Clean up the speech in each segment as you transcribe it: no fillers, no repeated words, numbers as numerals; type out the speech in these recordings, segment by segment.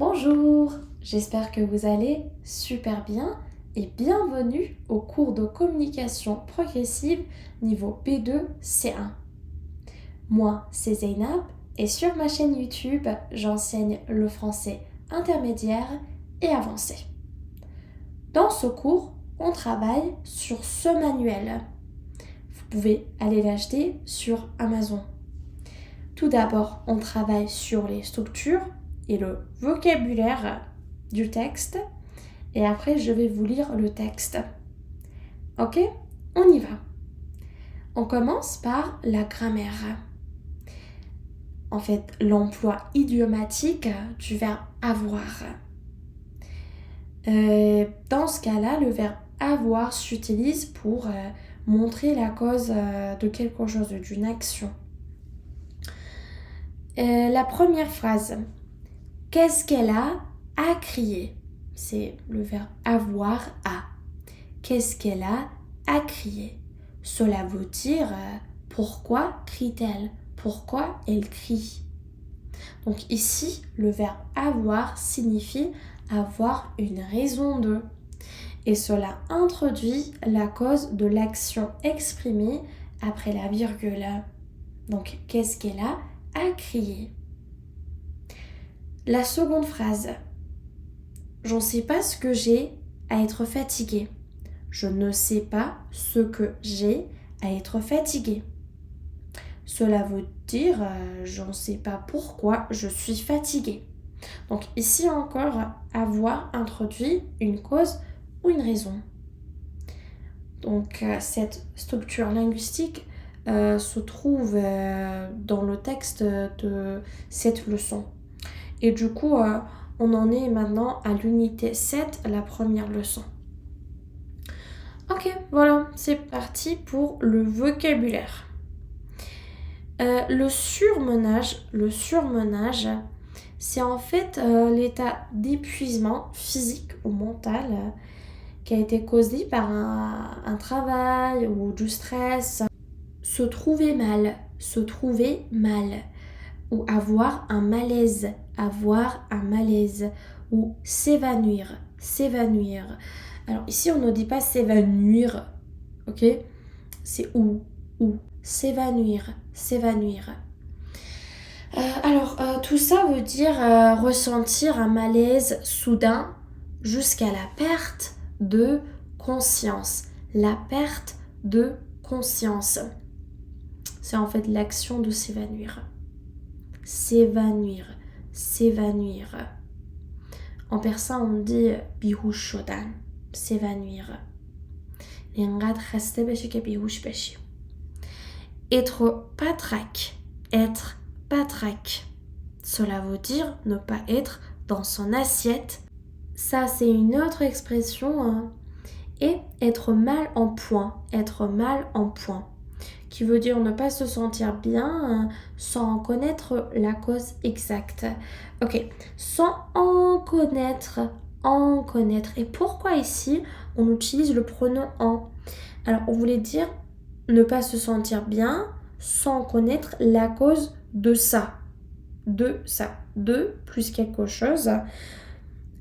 Bonjour, j'espère que vous allez super bien et bienvenue au cours de communication progressive niveau B2 C1. Moi, c'est Zeynab et sur ma chaîne YouTube, j'enseigne le français intermédiaire et avancé. Dans ce cours, on travaille sur ce manuel. Vous pouvez aller l'acheter sur Amazon. Tout d'abord, on travaille sur les structures et le vocabulaire du texte. Et après, je vais vous lire le texte. Ok? On y va. On commence par la grammaire. En fait, l'emploi idiomatique du verbe avoir. Dans ce cas-là, le verbe avoir s'utilise pour montrer la cause de quelque chose, d'une action. La première phrase. Qu'est-ce qu'elle a à crier? C'est le verbe avoir à. Qu'est-ce qu'elle a à crier? Cela veut dire pourquoi crie-t-elle? Pourquoi elle crie? Donc ici, le verbe avoir signifie avoir une raison de. Et cela introduit la cause de l'action exprimée après la virgule. Donc, qu'est-ce qu'elle a à crier? La seconde phrase. J'en sais pas ce que j'ai à être fatiguée. Je ne sais pas ce que j'ai à être fatiguée. Cela veut dire je ne sais pas pourquoi je suis fatiguée. Donc ici encore, avoir introduit une cause ou une raison. Donc cette structure linguistique se trouve dans le texte de cette leçon. Et du coup, on en est maintenant à l'unité 7, la première leçon. Ok, voilà, c'est parti pour le vocabulaire. Le surmenage, c'est en fait l'état d'épuisement physique ou mental qui a été causé par un travail ou du stress. Se trouver mal, ou avoir un malaise, ou s'évanouir. Alors ici, on ne dit pas s'évanouir, ok? C'est ou, s'évanouir. Tout ça veut dire ressentir un malaise soudain jusqu'à la perte de conscience. C'est en fait l'action de s'évanouir. En persan, on dit bihush shodan, s'évanouir. Être patraque. Cela veut dire ne pas être dans son assiette. Ça, c'est une autre expression. Et être mal en point, qui veut dire ne pas se sentir bien sans connaître la cause exacte. Ok, sans en connaître. Et pourquoi ici on utilise le pronom en? Alors, on voulait dire ne pas se sentir bien sans connaître la cause de ça. De plus quelque chose.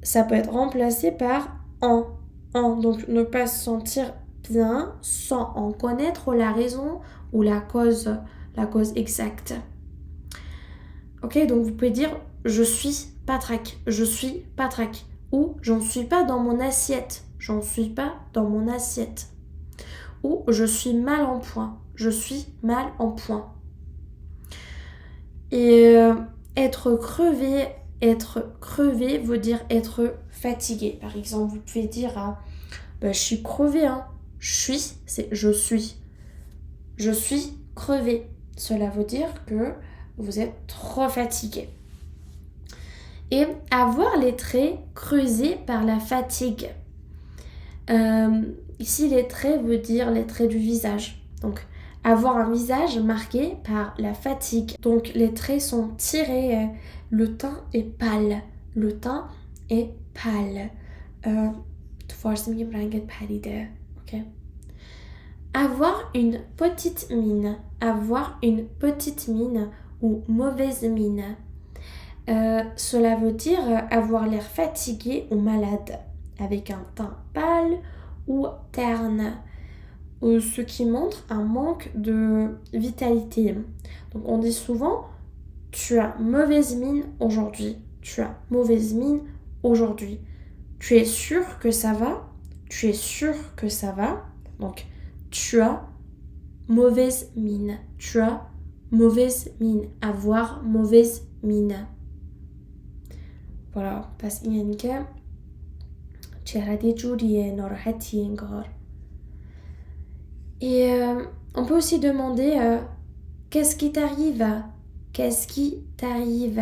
Ça peut être remplacé par en. Donc, ne pas se sentir bien sans en connaître la raison ou la cause exacte. Ok, donc vous pouvez dire je suis patraque. Ou j'en suis pas dans mon assiette. Ou je suis mal en point. Et être crevé veut dire être fatigué. Par exemple, vous pouvez dire je suis crevé. C'est je suis. Je suis crevé. Cela veut dire que vous êtes trop fatigué. Et avoir les traits creusés par la fatigue. Ici, les traits veut dire les traits du visage. Donc, avoir un visage marqué par la fatigue. Donc, les traits sont tirés. Le teint est pâle. Ok. Avoir une petite mine ou mauvaise mine. Cela veut dire avoir l'air fatigué ou malade, avec un teint pâle ou terne, ce qui montre un manque de vitalité. Donc on dit souvent tu as mauvaise mine aujourd'hui, tu as mauvaise mine aujourd'hui. Tu es sûr que ça va? Tu es sûr que ça va? Donc tu as mauvaise mine, tu as mauvaise mine, avoir mauvaise mine. Voilà, pس این یعنی که چهرت یه جوریه، ناراحتی انگار. Et on peut aussi demander qu'est-ce qui t'arrive? Qu'est-ce qui t'arrive?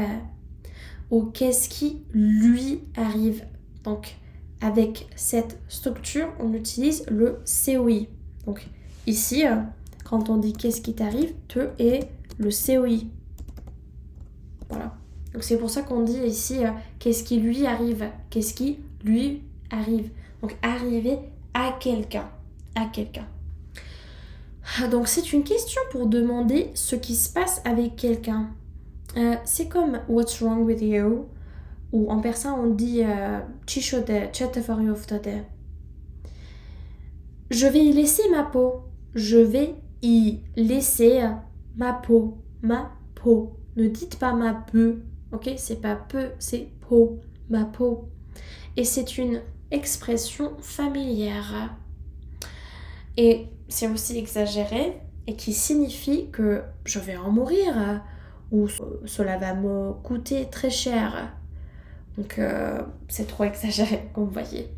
Ou qu'est-ce qui lui arrive? Donc avec cette structure, on utilise le COI. Donc ici, quand on dit qu'est-ce qui t'arrive, te est le COI. Voilà. Donc c'est pour ça qu'on dit ici qu'est-ce qui lui arrive? Qu'est-ce qui lui arrive? Donc arriver à quelqu'un. À quelqu'un. Donc c'est une question pour demander ce qui se passe avec quelqu'un. C'est comme what's wrong with you? Ou en persan on dit چی شده؟ چه اتفاقی افتاده؟ Je vais y laisser ma peau. Je vais y laisser ma peau. Ma peau. Ne dites pas ma peu. Ok? C'est pas peu, c'est peau. Ma peau. Et c'est une expression familière. Et c'est aussi exagéré et qui signifie que je vais en mourir ou cela va me coûter très cher. Donc c'est trop exagéré, comme vous voyez.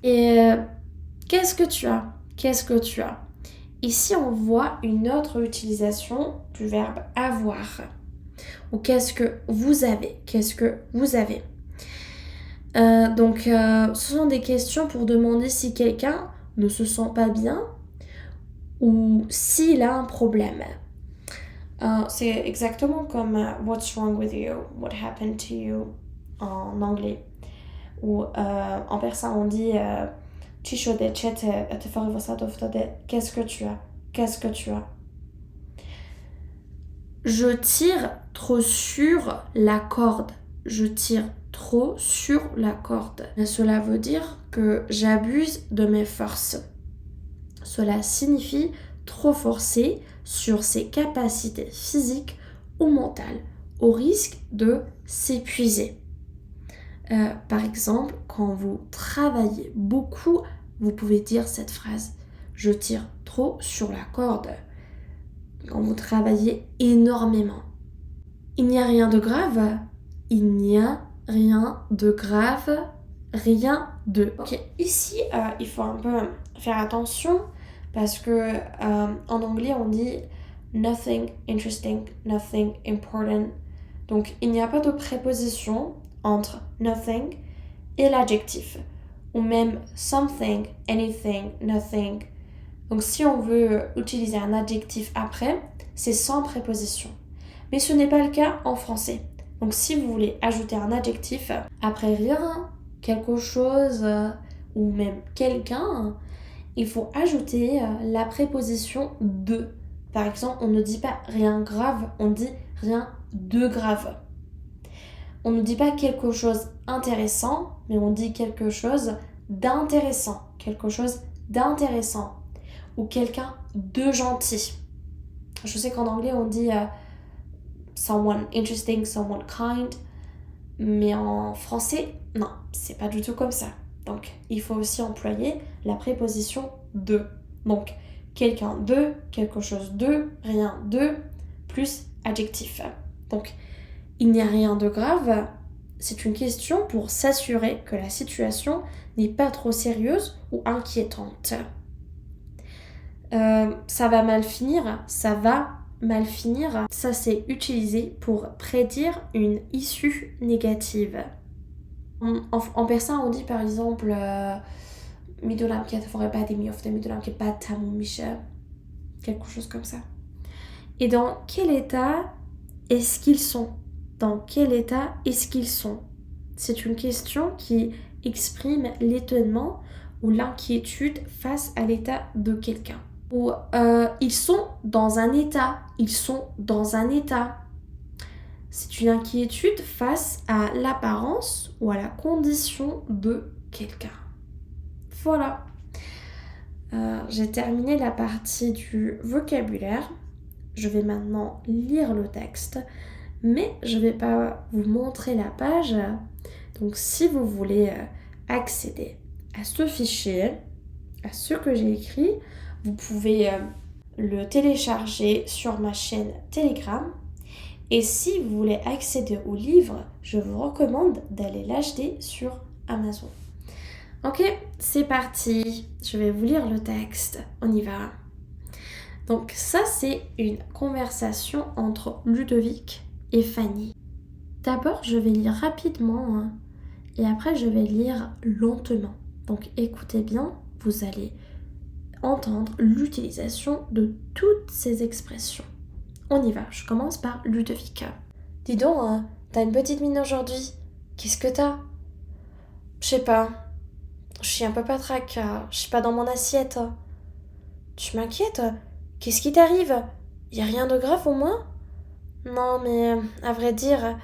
Et qu'est-ce que tu as? Qu'est-ce que tu as? Ici, on voit une autre utilisation du verbe avoir. Ou qu'est-ce que vous avez? Qu'est-ce que vous avez? Donc, ce sont des questions pour demander si quelqu'un ne se sent pas bien ou s'il a un problème. C'est exactement comme what's wrong with you? What happened to you? En anglais. Ou en persan, on dit چی شده؟ چه اتفاقی واسط افتاده؟ Qu'est-ce que tu as? Qu'est-ce que tu as? Je tire trop sur la corde. Je tire trop sur la corde. Cela veut dire que j'abuse de mes forces. Cela signifie trop forcer sur ses capacités physiques ou mentales, au risque de s'épuiser. Par exemple, quand vous travaillez beaucoup, vous pouvez dire cette phrase. Je tire trop sur la corde. Quand vous travaillez énormément. Il n'y a rien de grave. Il n'y a rien de grave. Rien de. Ok, ici, il faut un peu faire attention parce que en anglais, on dit nothing interesting, nothing important. Donc, il n'y a pas de préposition entre nothing et l'adjectif. Ou même something, anything, nothing. Donc si on veut utiliser un adjectif après, c'est sans préposition. Mais ce n'est pas le cas en français. Donc si vous voulez ajouter un adjectif après rien, quelque chose ou même quelqu'un, il faut ajouter la préposition de. Par exemple, on ne dit pas rien grave, on dit rien de grave. On ne dit pas quelque chose intéressant, mais on dit quelque chose d'intéressant. Quelque chose d'intéressant. Ou quelqu'un de gentil. Je sais qu'en anglais, on dit someone interesting, someone kind. Mais en français, non, c'est pas du tout comme ça. Donc, il faut aussi employer la préposition de. Donc, quelqu'un de, quelque chose de, rien de, plus adjectif. Donc, il n'y a rien de grave. C'est une question pour s'assurer que la situation n'est pas trop sérieuse ou inquiétante. Ça va mal finir, ça va mal finir. Ça, c'est utilisé pour prédire une issue négative. En persan, on dit par exemple میدونم که اتفاق بدی میفته میدونم که بد تموم میشه quelque chose comme ça. Et dans quel état est-ce qu'ils sont? Dans quel état est-ce qu'ils sont? C'est une question qui exprime l'étonnement ou l'inquiétude face à l'état de quelqu'un. Ou ils sont dans un état. Ils sont dans un état. C'est une inquiétude face à l'apparence ou à la condition de quelqu'un. Voilà. J'ai terminé la partie du vocabulaire. Je vais maintenant lire le texte, mais je ne vais pas vous montrer la page. Donc si vous voulez accéder à ce fichier, à ce que j'ai écrit, vous pouvez le télécharger sur ma chaîne Telegram. Et si vous voulez accéder au livre, je vous recommande d'aller l'acheter sur Amazon. Ok, c'est parti. Je vais vous lire le texte. On y va. Donc ça, c'est une conversation entre Ludovic et Fanny. D'abord, je vais lire rapidement et après, je vais lire lentement. Donc écoutez bien, vous allez entendre l'utilisation de toutes ces expressions. On y va, je commence par Ludovic. Dis donc, t'as une petite mine aujourd'hui. Qu'est-ce que t'as? Je sais pas. Je suis un peu patraque, je suis pas dans mon assiette. Tu m'inquiètes? Qu'est-ce qui t'arrive? Y a rien de grave au moins? Non, mais à vrai dire,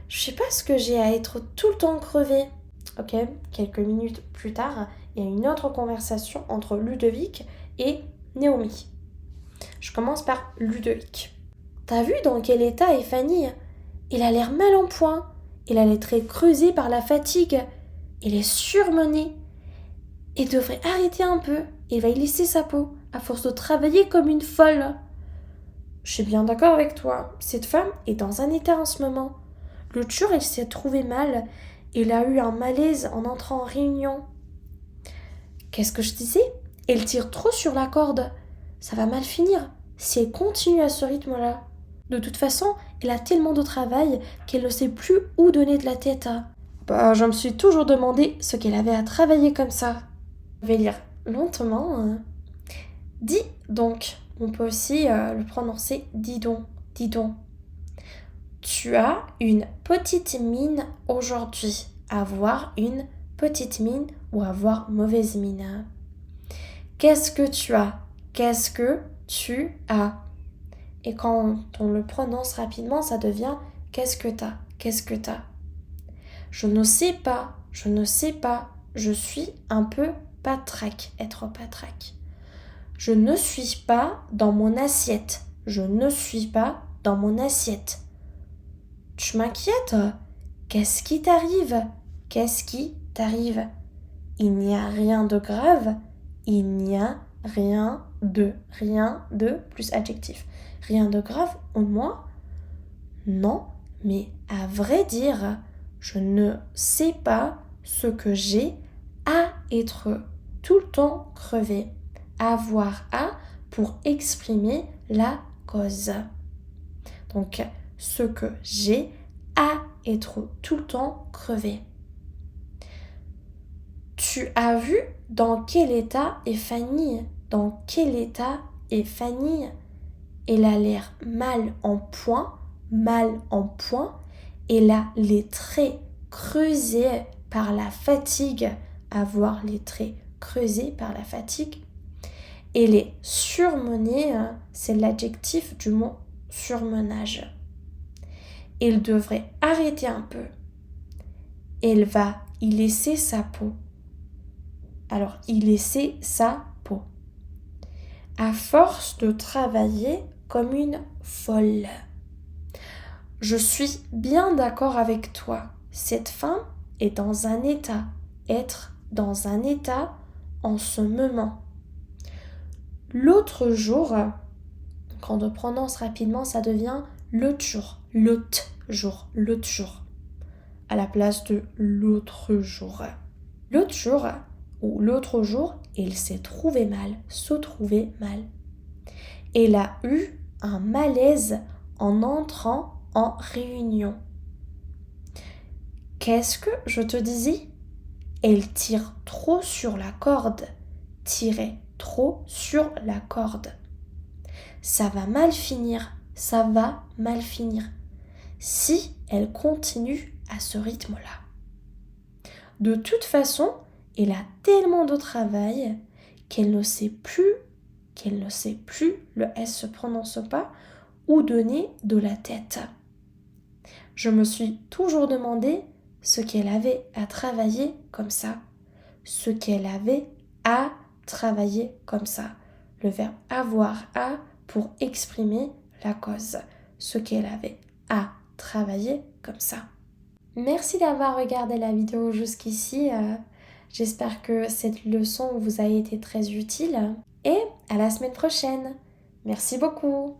je sais pas ce que j'ai à être tout le temps crevée. Ok, quelques minutes plus tard, il y a une autre conversation entre Ludovic et Naomi. Je commence par Ludovic. T'as vu dans quel état est Fanny? Il a l'air mal en point. Il a les traits creusés par la fatigue. Il est surmené. Il devrait arrêter un peu. Il va y laisser sa peau, à force de travailler comme une folle. Je suis bien d'accord avec toi. Cette femme est dans un état en ce moment. L'autre jour, elle s'est trouvée mal. Il a eu un malaise en entrant en réunion. Qu'est-ce que je disais? Elle tire trop sur la corde. Ça va mal finir si elle continue à ce rythme-là. De toute façon, elle a tellement de travail qu'elle ne sait plus où donner de la tête. Je me suis toujours demandé ce qu'elle avait à travailler comme ça. Je vais lire lentement. Dis donc. On peut aussi le prononcer dis donc. Dis donc. Tu as une petite mine aujourd'hui. Avoir une petite mine ou avoir mauvaise mine. Qu'est-ce que tu as? Qu'est-ce que tu as? Et quand on le prononce rapidement, ça devient qu'est-ce que t'as? Qu'est-ce que t'as? Je ne sais pas, je ne sais pas, je suis un peu patraque, être patraque. Je ne suis pas dans mon assiette, je ne suis pas dans mon assiette. Tu m'inquiètes? Qu'est-ce qui t'arrive? Qu'est-ce qui t'arrive? Il n'y a rien de grave, il n'y a rien de, plus adjectif. Rien de grave au moins? Non, mais à vrai dire, je ne sais pas ce que j'ai à être tout le temps crevé. Avoir à pour exprimer la cause. Donc, ce que j'ai à être tout le temps crevé. Tu as vu dans quel état est Fanny? Dans quel état est Fanny? Elle a l'air mal en point. Elle a les traits creusés par la fatigue. Avoir les traits creusés par la fatigue. Elle est surmenée, c'est l'adjectif du mot surmenage. Elle devrait arrêter un peu. Elle va y laisser sa peau. Alors, y laisser sa peau. À force de travailler comme une folle. Je suis bien d'accord avec toi. Cette femme est dans un état. Être dans un état en ce moment. L'autre jour, quand on prononce rapidement, ça devient l'autre jour. L'autre jour. À la place de l'autre jour. L'autre jour, ou l'autre jour, il s'est trouvé mal, se trouvait mal. Elle a eu un malaise en entrant en réunion. Qu'est-ce que je te disais? Elle tire trop sur la corde. Tirer trop sur la corde. Ça va mal finir. Si elle continue à ce rythme-là. De toute façon, elle a tellement de travail qu'elle ne sait plus, le S se prononce pas, où donner de la tête. Je me suis toujours demandé ce qu'elle avait à travailler comme ça. Ce qu'elle avait à travailler comme ça. Le verbe avoir à pour exprimer la cause. Ce qu'elle avait à travailler comme ça. Merci d'avoir regardé la vidéo jusqu'ici. J'espère que cette leçon vous a été très utile. Et à la semaine prochaine. Merci beaucoup.